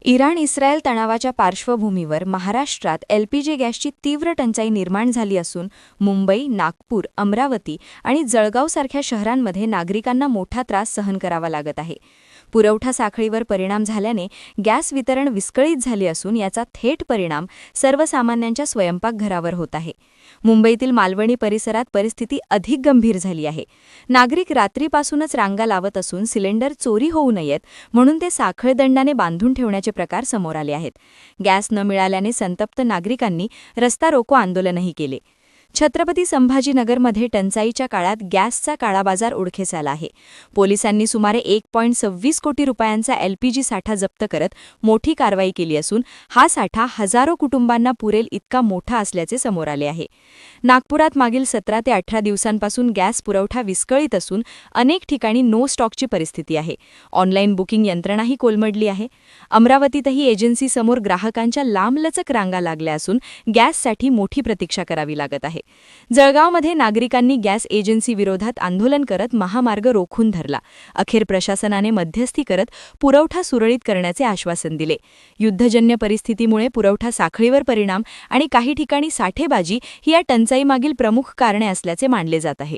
Iran-Israel तणावाच्या पार्श्वभूमीवर महाराष्ट्रात एलपीजी गॅसची तीव्र टंचाई निर्माण झाली असून मुंबई, नागपूर, अमरावती आणि जळगावसारख्या शहरांमध्ये नागरिकांना मोठा त्रास सहन करावा लागत आहे. पुरवठा साखळीवर परिणाम झाल्याने गॅस वितरण विस्कळीत झाले असून याचा थेट परिणाम सर्वसामान्यांच्या स्वयंपाकघरावर होत आहे. मुंबईतील मालवणी परिसरात परिस्थिती अधिक गंभीर झाली आहे. नागरिक रात्रीपासूनच रांगा लावत असून सिलेंडर चोरी होऊ नयेत म्हणून ते साखळदंडाने बांधून ठेवण्याचे प्रकार समोर आले आहेत. गॅस न मिळाल्याने संतप्त नागरिकांनी रस्ता रोको आंदोलनही केले. छत्रपती संभाजीनगरमध्ये टंचाईच्या काळात गॅसचा काळाबाजार उडकीस आला आहे. पोलिसांनी सुमारे 1.26 कोटी रुपयांचा एलपीजी साठा जप्त करत मोठी कारवाई केली असून हा साठा हजारो कुटुंबांना पुरेल इतका मोठा असल्याचे समोर आले आहे. नागपुरात मागील 17 ते 18 दिवसांपासून गॅस पुरवठा विस्कळीत असून अनेक ठिकाणी नो स्टॉकची परिस्थिती आहे. ऑनलाईन बुकिंग यंत्रणाही कोलमडली आहे. अमरावतीतही एजन्सीसमोर ग्राहकांच्या लांबलचक रांगा लागल्या असून गॅससाठी मोठी प्रतीक्षा करावी लागत आहे. जळगावमध्ये नागरिकांनी गॅस एजन्सी विरोधात आंदोलन करत महामार्ग रोखून धरला. अखेर प्रशासनाने मध्यस्थी करत पुरवठा सुरळीत करण्याचे आश्वासन दिले. युद्धजन्य परिस्थितीमुळे पुरवठा साखळीवर परिणाम आणि काही ठिकाणी साठेबाजी ही या टंचाईमागील प्रमुख कारणे असल्याचे मानले जात आहे.